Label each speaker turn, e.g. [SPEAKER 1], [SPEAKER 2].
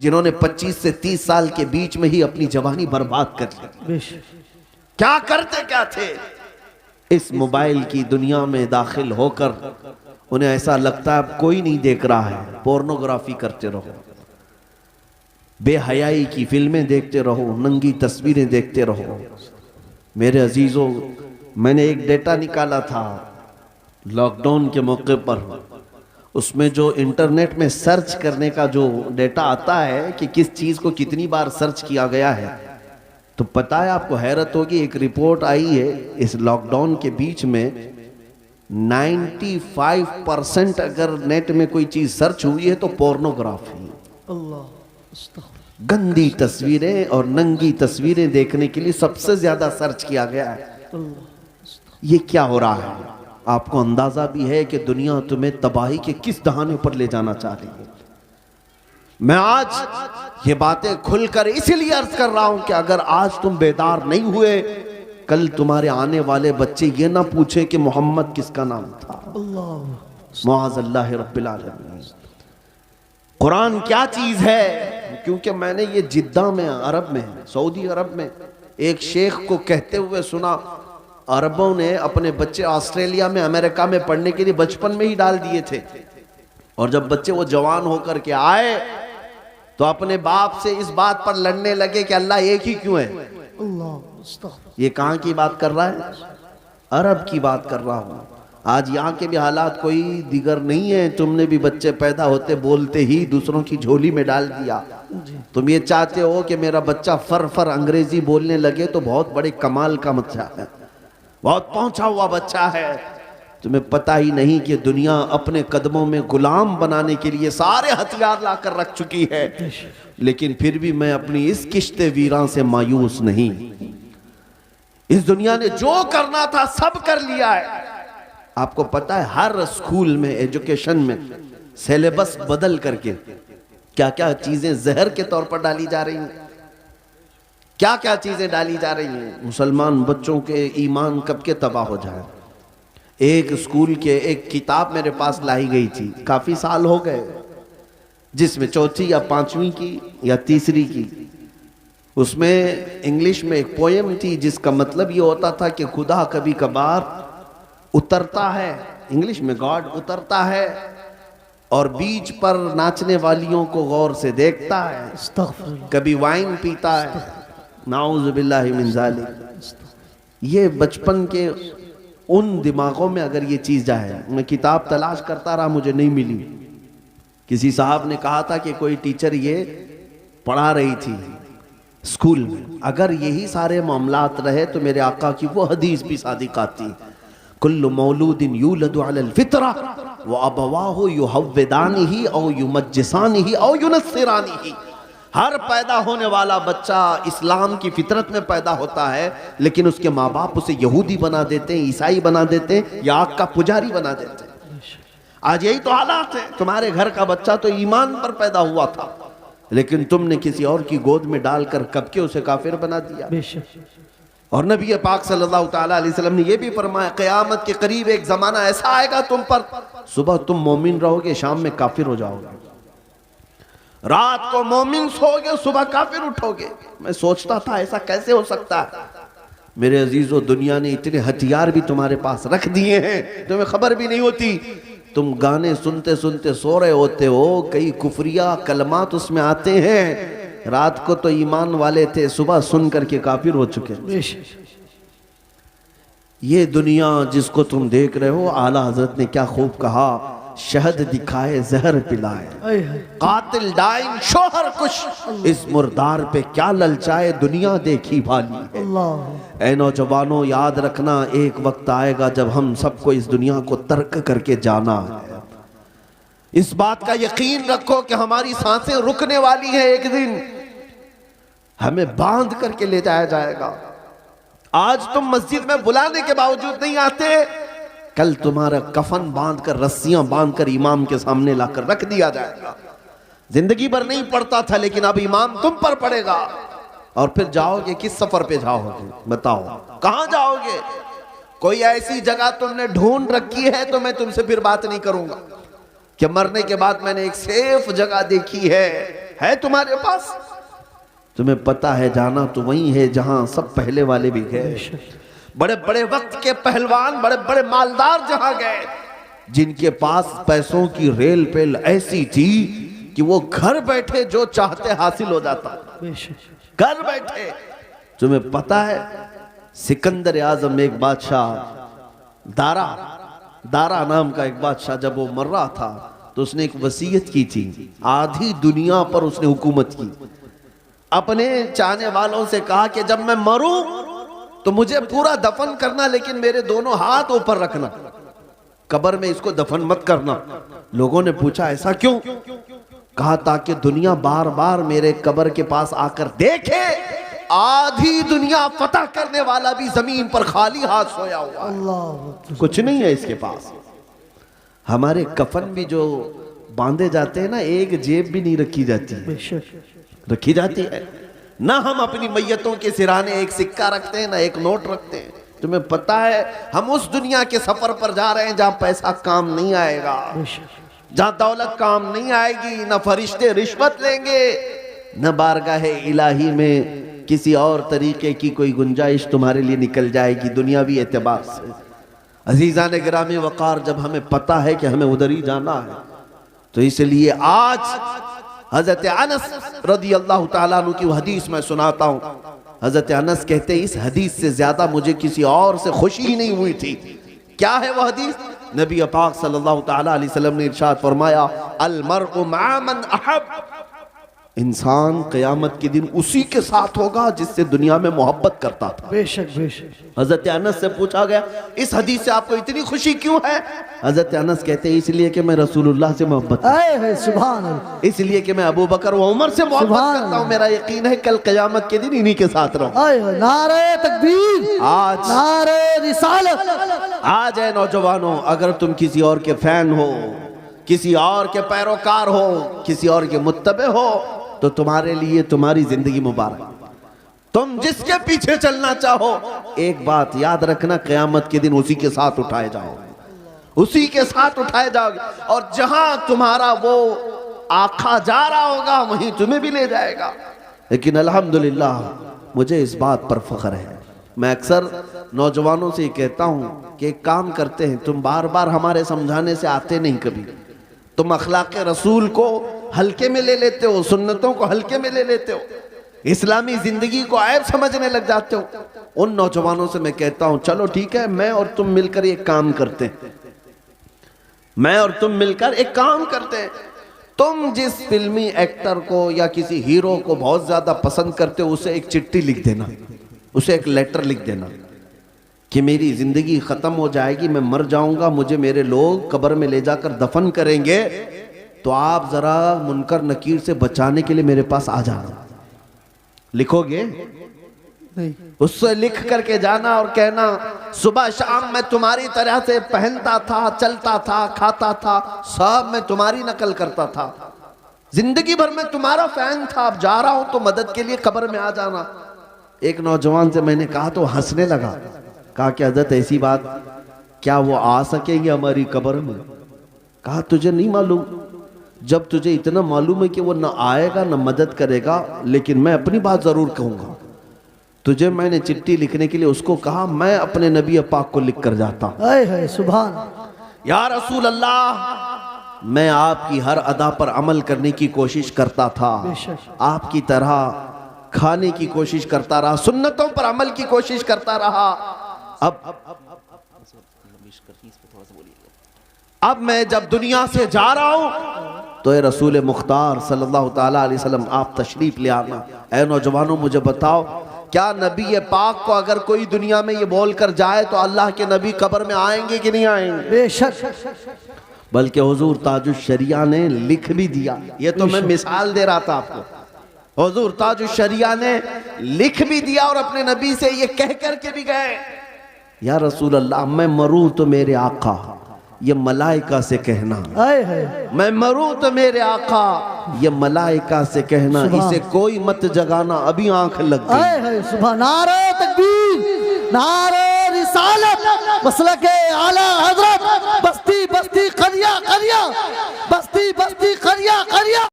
[SPEAKER 1] जिन्होंने 25 से 30 साल के बीच में ही अपनी जवानी बर्बाद कर ली। क्या करते क्या थे? इस मोबाइल की दुनिया में दाखिल होकर उन्हें ऐसा लगता है अब कोई नहीं देख रहा है, पोर्नोग्राफी करते रहो, बेहयाई की फिल्में देखते रहो, नंगी तस्वीरें देखते रहो। मेरे अजीजों, मैंने एक डेटा निकाला था लॉकडाउन के मौके पर, उसमें जो इंटरनेट में सर्च करने का जो डेटा आता है कि किस चीज को कितनी बार सर्च किया गया है, तो पता है आपको, हैरत होगी, एक रिपोर्ट आई है इस लॉकडाउन के बीच में 95% अगर नेट में कोई चीज सर्च हुई है तो पोर्नोग्राफी, गंदी तस्वीरें और नंगी तस्वीरें देखने के लिए सबसे ज्यादा सर्च किया गया है। ये क्या हो रहा है? आपको अंदाजा भी है कि दुनिया तुम्हें तबाही के किस दहाने पर ले जाना चाह रही है। मैं आज ये बातें खुलकर इसीलिए अर्ज कर रहा हूं कि अगर आज तुम बेदार नहीं हुए, कल तुम्हारे आने वाले बच्चे ये ना पूछे कि मोहम्मद किसका नाम था। मुआज़ल्लाह रब्बिल आलमीन। कुरान क्या चीज है? क्योंकि मैंने ये जिद्दा में, अरब में, सऊदी अरब में एक शेख को कहते हुए सुना, अरबों ने अपने बच्चे ऑस्ट्रेलिया में, अमेरिका में पढ़ने के लिए बचपन में ही डाल दिए थे, और जब बच्चे वो जवान होकर के आए तो अपने बाप से इस बात पर लड़ने लगे कि अल्लाह एक ही क्यों है। ये कहां की बात कर रहा है? अरब की बात कर रहा हूं। आज यहाँ के भी हालात कोई दिगर नहीं है। तुमने भी बच्चे पैदा होते बोलते ही दूसरों की झोली में डाल दिया। तुम ये चाहते हो कि मेरा बच्चा फर फर अंग्रेजी बोलने लगे तो बहुत बड़े कमाल का बच्चा है, बहुत पहुंचा हुआ बच्चा है। तुम्हें पता ही नहीं कि दुनिया अपने कदमों में गुलाम बनाने के लिए सारे हथियार लाकर रख चुकी है, लेकिन फिर भी मैं अपनी इस किश्ते वीरान से मायूस नहीं। इस दुनिया ने जो करना था सब कर लिया है। आपको पता है हर स्कूल में, एजुकेशन में सिलेबस बदल करके क्या क्या चीजें जहर के तौर पर डाली जा रही हैं, क्या क्या चीजें डाली जा रही हैं। मुसलमान बच्चों के ईमान कब के तबाह हो जाए। एक स्कूल के एक किताब मेरे पास लाई गई थी, काफी साल हो गए, जिसमें चौथी या पांचवी की या तीसरी की, उसमें इंग्लिश में एक पोएम थी जिसका मतलब ये होता था कि खुदा कभी कभार उतरता है, इंग्लिश में गॉड उतरता है और बीच पर नाचने वालियों को गौर से देखता है, कभी वाइन पीता है, नाउज़ बिल्लाहि मिन ज़ालिक। ये बचपन के उन दिमागों में अगर ये चीज जाए। मैं किताब तलाश करता रहा, मुझे नहीं मिली। किसी साहब ने कहा था कि कोई टीचर ये पढ़ा रही थी स्कूल में। अगर यही सारे मामलात रहे तो मेरे आका की वो हदीस भी सादिक आती, कुल्लु मौलूदिन यूलदु अलल फितरा व अबवाहु युहव्विदानिही औ युमज्जिसानिही औ युनस्सिरानिही। हर पैदा होने वाला बच्चा इस्लाम की फितरत में पैदा होता है, लेकिन उसके माँ बाप उसे यहूदी बना देते हैं, ईसाई बना देते हैं, या आग का पुजारी बना देते हैं। आज यही तो हालात है। तुम्हारे घर का बच्चा तो ईमान पर पैदा हुआ था, लेकिन तुमने किसी और की गोद में डालकर कब के उसे काफिर बना दिया। और नबी पाक सल्लल्लाहु ताला अलैहि वसल्लम ने यह भी फरमाया, क़यामत के करीब एक जमाना ऐसा आएगा तुम पर, सुबह तुम मोमिन रहोगे, शाम में काफिर हो जाओगे। रात को मोमिन सोओगे, सुबह काफिर उठोगे। मैं सोचता था ऐसा कैसे हो सकता है। मेरे अजीजों, दुनिया ने इतने हथियार भी तुम्हारे पास रख दिए हैं, तुम्हें खबर भी नहीं होती। तुम गाने सुनते सुनते सो रहे होते हो, कई कुफरिया कलमात उसमें आते हैं। रात को तो ईमान वाले थे, सुबह सुन करके काफिर हो चुके। ये दुनिया जिसको तुम देख रहे हो, आला हजरत ने क्या खूब कहा, शहद दिखाए जहर पिलाए, कातिल डाइन शोहर कुश, इस मुर्दार पे क्या ललचाए, दुनिया देखी भाली है। ऐ नौजवानों, याद रखना एक वक्त आएगा जब हम सबको इस दुनिया को तर्क करके जाना है। इस बात का यकीन रखो कि हमारी सांसें रुकने वाली हैं। एक दिन हमें बांध करके ले जाया जाएगा। आज तुम मस्जिद में बुलाने के बावजूद नहीं आते, कल तुम्हारा कफन बांधकर, रस्सियां बांधकर इमाम के सामने लाकर रख दिया जाएगा। जिंदगी भर नहीं पड़ता था, लेकिन अब इमाम तुम पर पड़ेगा। और फिर जाओगे, किस सफर पे जाओगे बताओ, कहां जाओगे? कोई ऐसी जगह तुमने ढूंढ रखी है तो मैं तुमसे फिर बात नहीं करूंगा कि मरने के बाद मैंने एक सेफ जगह देखी है। है तुम्हारे पास? तुम्हें पता है जाना तो वही है जहां सब पहले वाले भी गए। बड़े बड़े वक्त के पहलवान, बड़े बड़े मालदार जहां गए, जिनके पास पैसों की रेल पेल ऐसी थी कि वो घर बैठे जो चाहते हासिल हो जाता, घर बैठे। तुम्हें पता है सिकंदर आजम एक बादशाह, दारा नाम का एक बादशाह, जब वो मर रहा था तो उसने एक वसीयत की थी, आधी दुनिया पर उसने हुकूमत की। अपने चाहने वालों से कहा कि जब मैं मरूं तो मुझे पूरा दफन करना, लेकिन मेरे दोनों हाथ ऊपर रखना, कब्र में इसको दफन मत करना। लोगों ने पूछा ऐसा क्यों? कहा ताकि दुनिया बार बार मेरे कब्र के पास आकर देखे आधी दुनिया फतह करने वाला भी जमीन पर खाली हाथ सोया हुआ है, कुछ नहीं है इसके पास। हमारे कफन भी जो बांधे जाते हैं ना, एक जेब भी नहीं रखी जाती, रखी जाती है ना। हम अपनी मैयतों के सिराने एक सिक्का रखते हैं ना एक नोट रखते हैं। तुम्हें पता है हम उस दुनिया के सफर पर जा रहे हैं जहां पैसा काम नहीं आएगा, जहां दौलत काम नहीं आएगी, न फरिश्ते रिश्वत लेंगे, न बारगाह इलाही में किसी और तरीके की कोई गुंजाइश तुम्हारे लिए निकल जाएगी दुनियावी एतबार से। अजीजान गिरामी वकार, जब हमें पता है कि हमें उधर ही जाना है, तो इसलिए आज हजरत अनस रदी अल्लाह ताला अन्हु की हदीस मैं सुनाता हूँ। हजरत अनस कहते इस हदीस से ज्यादा मुझे किसी और से खुशी ही नहीं हुई थी। क्या है वह हदीस? नबी पाक सल्लल्लाहु ताला अलैहि वसल्लम ने इरशाद फरमाया, अल मर्उ मा मन अहब, इंसान क़यामत के दिन उसी के साथ होगा जिससे दुनिया में मोहब्बत करता था।
[SPEAKER 2] बेशक बेशक।
[SPEAKER 1] हजरत अनस से पूछा गया इस हदीस से आपको इतनी खुशी क्यों है? हजरत अनस कहते हैं इसलिए कि मैं रसूलुल्लाह से मोहब्बत,
[SPEAKER 2] सुभान अल्लाह,
[SPEAKER 1] इसलिए कि मैं अबू बकर व उमर से मोहब्बत करता हूँ। मेरा यकीन है कल क़यामत के दिन इन्हीं के साथ रहूं।
[SPEAKER 2] नारे तकबीर,
[SPEAKER 1] आज
[SPEAKER 2] नारे रिसालत।
[SPEAKER 1] आज है नौजवानों, अगर तुम किसी और के फैन हो, किसी और के पैरोकार हो, किसी और के मुत्तबे हो, तो तुम्हारे लिए तुम्हारी जिंदगी मुबारक। तुम जिसके पीछे चलना चाहो, एक बात याद रखना, क़यामत के दिन उसी के साथ उठाए जाओगे, उसी के साथ उठाए जाओगे। और जहां तुम्हारा वो आका जा रहा होगा वहीं तुम्हें भी ले जाएगा। लेकिन अल्हम्दुलिल्लाह मुझे इस बात पर फख्र है। मैं अक्सर नौजवानों से कहता हूं कि एक काम करते हैं, तुम बार बार हमारे समझाने से आते नहीं, कभी तुम अखलाक रसूल को हल्के में ले लेते हो, सुन्नतों को हल्के में ले लेते हो, इस्लामी जिंदगी को ऐब समझने लग जाते हो। उन नौजवानों से मैं कहता हूं चलो ठीक है, मैं और तुम मिलकर एक काम करते हैं, मैं और तुम मिलकर एक काम करते हैं। तुम जिस फिल्मी एक्टर को या किसी हीरो को बहुत ज्यादा पसंद करते हो, उसे एक चिट्ठी लिख देना, उसे एक लेटर लिख देना कि मेरी जिंदगी खत्म हो जाएगी, मैं मर जाऊंगा, मुझे मेरे लोग कब्र में ले जाकर दफन करेंगे, तो आप जरा मुनकर नकीर से बचाने के लिए मेरे पास आ जाना। लिखोगे?
[SPEAKER 2] नहीं।
[SPEAKER 1] उससे लिख करके जाना और कहना सुबह शाम मैं तुम्हारी तरह से पहनता था, चलता था, खाता था, सब मैं तुम्हारी नकल करता था, जिंदगी भर मैं तुम्हारा फैन था, अब जा रहा हूं तो मदद के लिए कब्र में आ जाना। एक नौजवान से मैंने कहा तो हंसने लगा, कहा कि हज़रत ऐसी बात, क्या वो आ सकेंगे हमारी कब्र में? कहा तुझे नहीं मालूम, जब तुझे इतना मालूम है कि वो ना आएगा ना मदद करेगा, लेकिन मैं अपनी बात जरूर कहूंगा। तुझे मैंने चिट्ठी लिखने के लिए उसको कहा, मैं अपने नबी पाक को लिख कर जाता हूं,
[SPEAKER 2] सुभान,
[SPEAKER 1] या रसूल अल्लाह, मैं आपकी हर अदा पर अमल करने की कोशिश करता था, आपकी तरह खाने की कोशिश करता रहा, सुन्नतों पर अमल की कोशिश करता रहा। अब मैं जब दुनिया से जा रहा हूं तो ए रसूल मुख्तार सल्लल्लाहु ताला अलैहि वसल्लम आप तशरीफ ले आना। ऐ नौजवानों मुझे बताओ, क्या नबी पाक को अगर कोई दुनिया में ये बोल कर जाए तो अल्लाह के नबी कब्र में आएंगे कि नहीं आएंगे?
[SPEAKER 2] बेशक।
[SPEAKER 1] बल्कि हुजूर ताजुश शरिया ने लिख भी दिया, ये तो मैं मिसाल दे रहा था आपको। हुजूर ताजुश शरिया ने लिख भी दिया और अपने नबी से ये कह करके भी गए, या रसूल अल्लाह, मैं मरूं तो मेरे आका, ये मलाइका से कहना, मैं मरूं तो मेरे आका, ये मलाइका से कहना, इसे कोई मत जगाना, अभी आंख लग गई।
[SPEAKER 2] सुभान, नारे तकबीर, नारे रिसालत, मसलके आला हजरत, बस्ती बस्ती करिया करिया, बस्ती बस्ती करिया करिया।